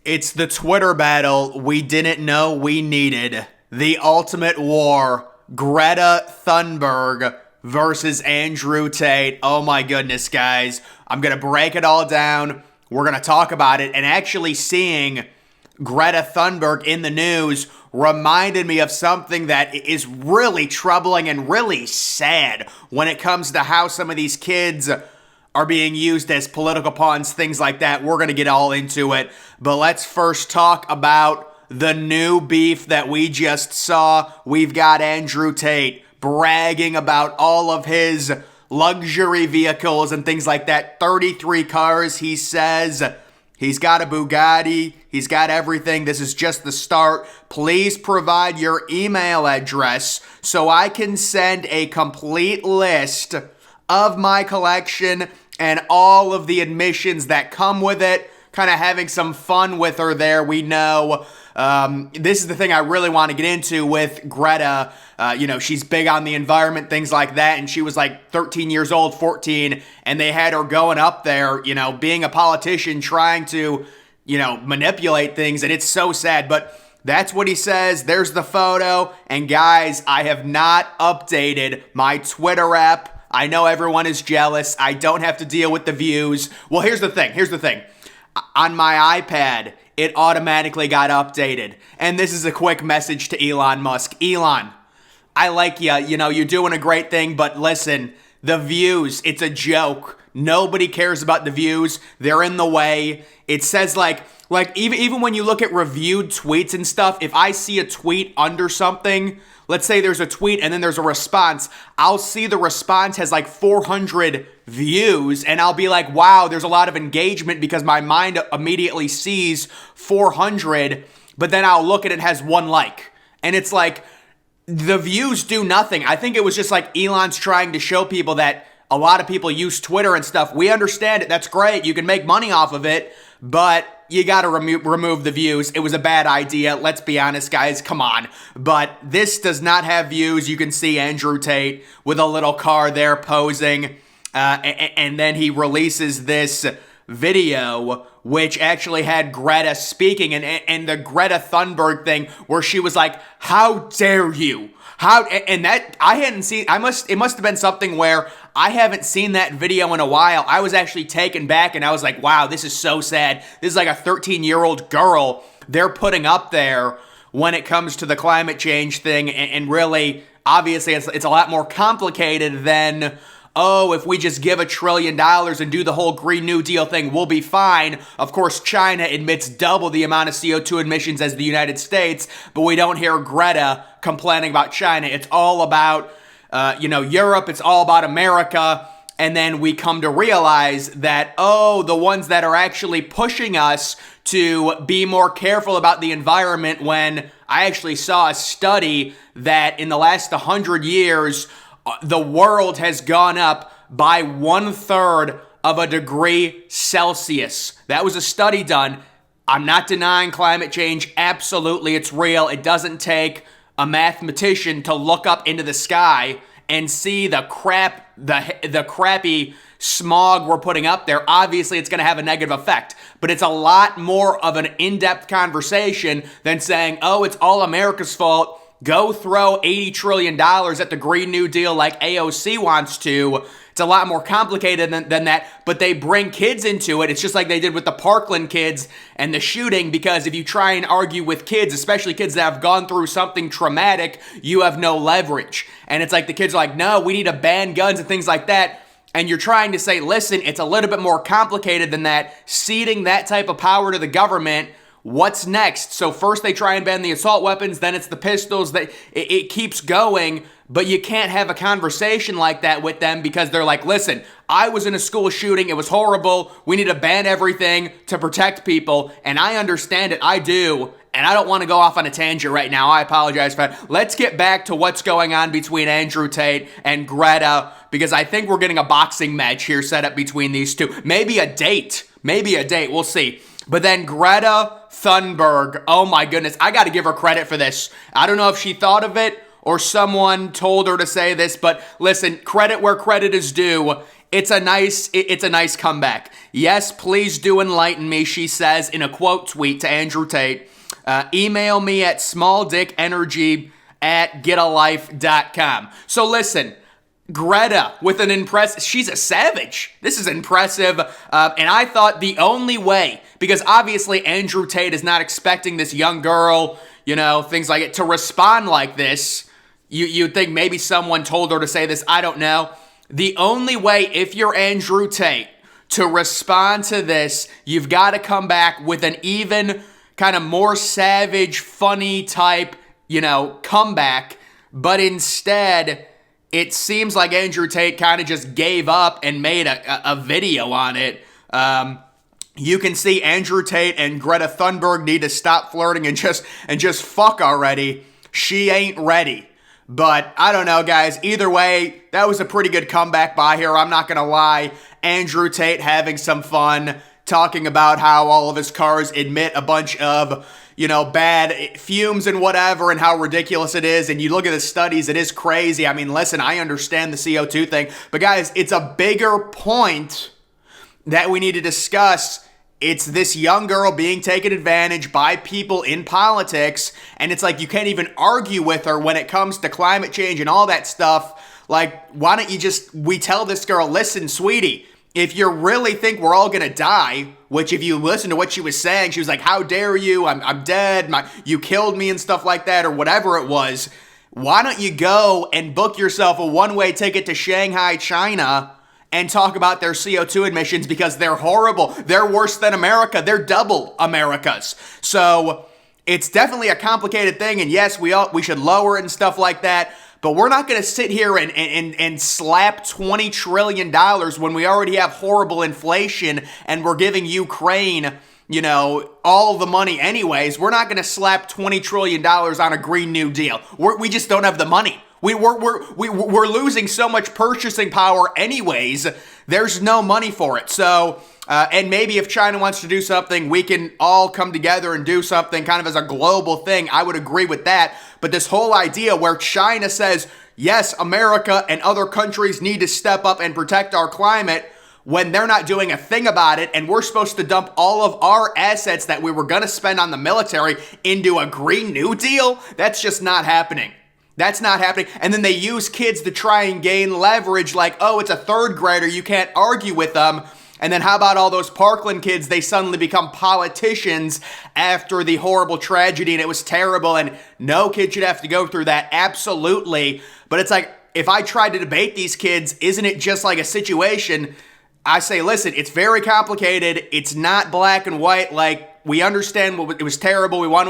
It's the Twitter battle we didn't know we needed. The ultimate war. Greta Thunberg versus Andrew Tate. Oh my goodness, guys. I'm going to break it all down. We're going to talk about it. And actually seeing Greta Thunberg in the news reminded me of something that is really troubling and really sad when it comes to how some of these kids are being used as political pawns, things like that. We're going to get all into it. But let's first talk about the new beef that we just saw. We've got Andrew Tate bragging about all of his luxury vehicles and things like that. 33 cars, he says. He's got a Bugatti. He's got everything. This is just the start. Please provide your email address so I can send a complete list of my collection and all of the admissions that come with it. Kind of having some fun with her there, we know. This is the thing I really want to get into with Greta. She's big on the environment, things like that, and she was like 13 years old, 14, and they had her going up there, being a politician, trying to, manipulate things, and it's so sad, but that's what he says. There's the photo, and guys, I have not updated my Twitter app. I know everyone is jealous. I don't have to deal with the views. Well, here's the thing. On my iPad, it automatically got updated. And this is a quick message to Elon Musk. Elon, I like you. You're doing a great thing, but listen, the views, it's a joke. Nobody cares about the views. They're in the way. It says like even when you look at reviewed tweets and stuff, if I see a tweet under something, let's say there's a tweet and then there's a response, I'll see the response has like 400 views and I'll be like, wow, there's a lot of engagement because my mind immediately sees 400, but then I'll look at it has one like. And it's like, the views do nothing. I think it was just like Elon's trying to show people that a lot of people use Twitter and stuff. We understand it. That's great. You can make money off of it, but you got to remove the views. It was a bad idea. Let's be honest, guys. Come on. But this does not have views. You can see Andrew Tate with a little car there posing. And then he releases this video, which actually had Greta speaking. And the Greta Thunberg thing where she was like, how dare you? And that I hadn't seen. It must have been something where I haven't seen that video in a while. I was actually taken back and I was like, wow, this is so sad. This is like a 13-year-old girl they're putting up there when it comes to the climate change thing. And really, obviously, it's a lot more complicated than, oh, if we just give $1 trillion and do the whole Green New Deal thing, we'll be fine. Of course, China emits double the amount of CO2 emissions as the United States, but we don't hear Greta complaining about China. It's all about, Europe. It's all about America. And then we come to realize that, oh, the ones that are actually pushing us to be more careful about the environment, when I actually saw a study that in the last 100 years, the world has gone up by 1/3 of a degree Celsius. That was a study done. I'm not denying climate change. Absolutely, it's real. It doesn't take a mathematician to look up into the sky and see the crappy smog we're putting up there. Obviously, it's going to have a negative effect. But it's a lot more of an in-depth conversation than saying, oh, it's all America's fault. Go throw $80 trillion at the Green New Deal like AOC wants to. It's a lot more complicated than that, but they bring kids into it. It's just like they did with the Parkland kids and the shooting, because if you try and argue with kids, especially kids that have gone through something traumatic, you have no leverage. And it's like the kids are like, no, we need to ban guns and things like that. And you're trying to say, listen, it's a little bit more complicated than that. Ceding that type of power to the government, what's next? So first they try and ban the assault weapons, then it's the pistols. It keeps going, but you can't have a conversation like that with them because they're like, listen, I was in a school shooting. It was horrible. We need to ban everything to protect people. And I understand it. I do. And I don't want to go off on a tangent right now. I apologize for that. Let's get back to what's going on between Andrew Tate and Greta, because I think we're getting a boxing match here set up between these two. Maybe a date. We'll see. But then Greta Thunberg, oh my goodness, I got to give her credit for this. I don't know if she thought of it or someone told her to say this, but listen, credit where credit is due. It's a nice comeback. Yes, please do enlighten me, she says in a quote tweet to Andrew Tate. Email me at smalldickenergy@getalife.com. So listen, Greta with an she's a savage. This is impressive. And I thought the only way, because obviously Andrew Tate is not expecting this young girl, things like it, to respond like this. You'd think maybe someone told her to say this. I don't know. The only way, if you're Andrew Tate, to respond to this, you've got to come back with an even kind of more savage, funny type, comeback. But instead, it seems like Andrew Tate kind of just gave up and made a video on it. You can see Andrew Tate and Greta Thunberg need to stop flirting and just fuck already. She ain't ready. But I don't know, guys. Either way, that was a pretty good comeback by her. I'm not going to lie. Andrew Tate having some fun, talking about how all of his cars emit a bunch of, bad fumes and whatever, and how ridiculous it is. And you look at the studies, it is crazy. I mean, listen, I understand the CO2 thing. But guys, it's a bigger point that we need to discuss. It's this young girl being taken advantage by people in politics, and it's like you can't even argue with her when it comes to climate change and all that stuff. Like, why don't we tell this girl, listen, sweetie, if you really think we're all gonna die, which if you listen to what she was saying, she was like, how dare you, I'm dead, you killed me and stuff like that, or whatever it was, why don't you go and book yourself a one-way ticket to Shanghai, China, and talk about their CO2 emissions, because they're horrible. They're worse than America. They're double America's. So it's definitely a complicated thing. And yes, we should lower it and stuff like that. But we're not going to sit here and slap $20 trillion when we already have horrible inflation and we're giving Ukraine, all the money anyways. We're not going to slap $20 trillion on a Green New Deal. We just don't have the money. We're losing so much purchasing power anyways. There's no money for it. So, and maybe if China wants to do something, we can all come together and do something kind of as a global thing. I would agree with that. But this whole idea where China says, yes, America and other countries need to step up and protect our climate, when they're not doing a thing about it, and we're supposed to dump all of our assets that we were going to spend on the military into a Green New Deal, that's just not happening. That's not happening. And then they use kids to try and gain leverage like, oh, it's a third grader, you can't argue with them. And then how about all those Parkland kids? They suddenly become politicians after the horrible tragedy, and it was terrible, and no kid should have to go through that. Absolutely. But it's like, if I tried to debate these kids, isn't it just like a situation? I say, listen, it's very complicated. It's not black and white. Like, we understand it was terrible. We want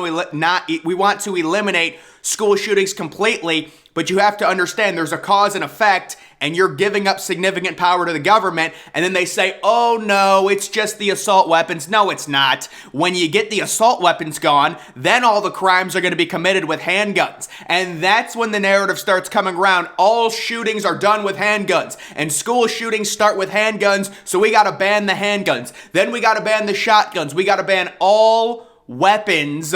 to eliminate school shootings completely, but you have to understand there's a cause and effect, and you're giving up significant power to the government, and then they say, oh no, it's just the assault weapons. No, it's not. When you get the assault weapons gone, then all the crimes are going to be committed with handguns, and that's when the narrative starts coming around. All shootings are done with handguns, and school shootings start with handguns, so we got to ban the handguns. Then we got to ban the shotguns. We got to ban all weapons.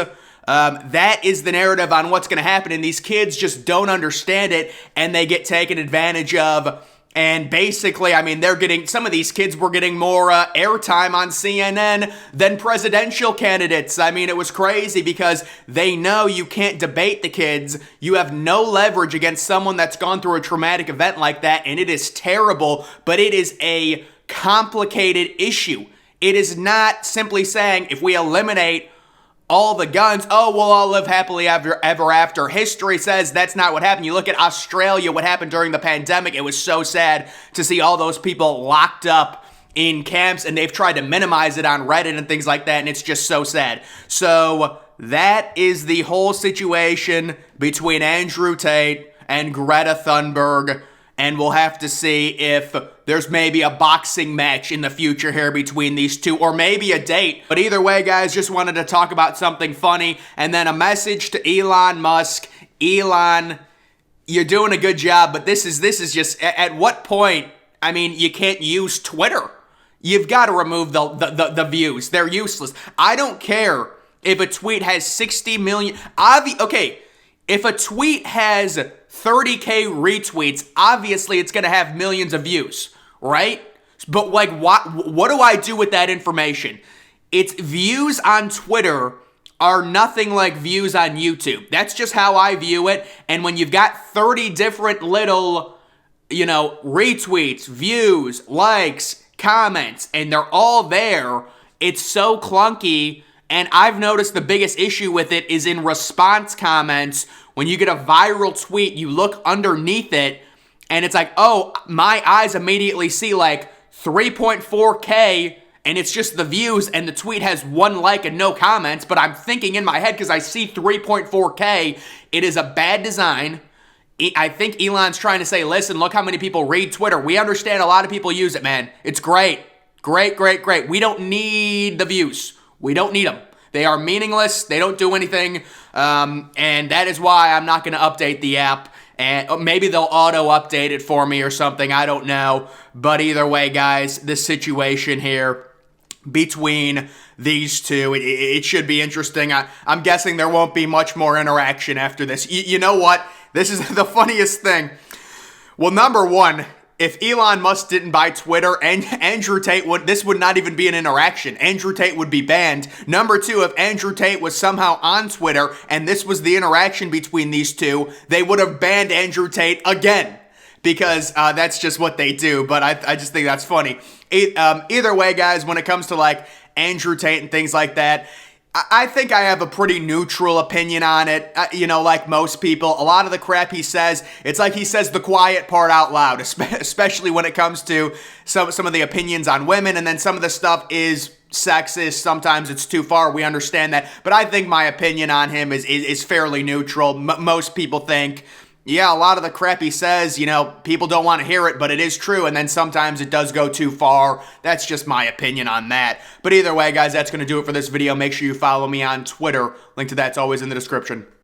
That is the narrative on what's going to happen, and these kids just don't understand it, and they get taken advantage of. And basically, I mean, some of these kids were getting more airtime on CNN than presidential candidates. I mean, it was crazy because they know you can't debate the kids. You have no leverage against someone that's gone through a traumatic event like that, and it is terrible, but it is a complicated issue. It is not simply saying if we eliminate all the guns, oh, we'll all live happily ever after. History says that's not what happened. You look at Australia, what happened during the pandemic. It was so sad to see all those people locked up in camps, and they've tried to minimize it on Reddit and things like that, and it's just so sad. So that is the whole situation between Andrew Tate and Greta Thunberg. And we'll have to see if there's maybe a boxing match in the future here between these two, or maybe a date. But either way, guys, just wanted to talk about something funny. And then a message to Elon Musk. Elon, you're doing a good job, but this is just, at what point, I mean, you can't use Twitter. You've got to remove the views. They're useless. I don't care if a tweet has 60 million. Okay, If a tweet has 30K retweets, obviously it's going to have millions of views, right? But like, what do I do with that information? It's views on Twitter are nothing like views on YouTube. That's just how I view it. And when you've got 30 different little, retweets, views, likes, comments, and they're all there, it's so clunky. And I've noticed the biggest issue with it is in response comments. When you get a viral tweet, you look underneath it, and it's like, oh, my eyes immediately see like 3.4K, and it's just the views, and the tweet has 1 like and no comments, but I'm thinking in my head, because I see 3.4K, it is a bad design. I think Elon's trying to say, listen, look how many people read Twitter. We understand a lot of people use it, man. It's great. Great, great, great. We don't need the views. We don't need them. They are meaningless. They don't do anything. And that is why I'm not going to update the app. And maybe they'll auto-update it for me or something. I don't know. But either way, guys, this situation here between these two, it should be interesting. I'm guessing there won't be much more interaction after this. You know what? This is the funniest thing. Well, number one, if Elon Musk didn't buy Twitter, and Andrew Tate this would not even be an interaction. Andrew Tate would be banned. Number two, if Andrew Tate was somehow on Twitter and this was the interaction between these two, they would have banned Andrew Tate again, because that's just what they do. But I just think that's funny. Either way, guys, when it comes to like Andrew Tate and things like that, I think I have a pretty neutral opinion on it. Like most people, a lot of the crap he says, it's like he says the quiet part out loud, especially when it comes to some of the opinions on women, and then some of the stuff is sexist. Sometimes it's too far. We understand that. But I think my opinion on him is fairly neutral. Most people think, yeah, a lot of the crap he says, people don't want to hear it, but it is true, and then sometimes it does go too far. That's just my opinion on that. But either way, guys, that's going to do it for this video. Make sure you follow me on Twitter. Link to that's always in the description.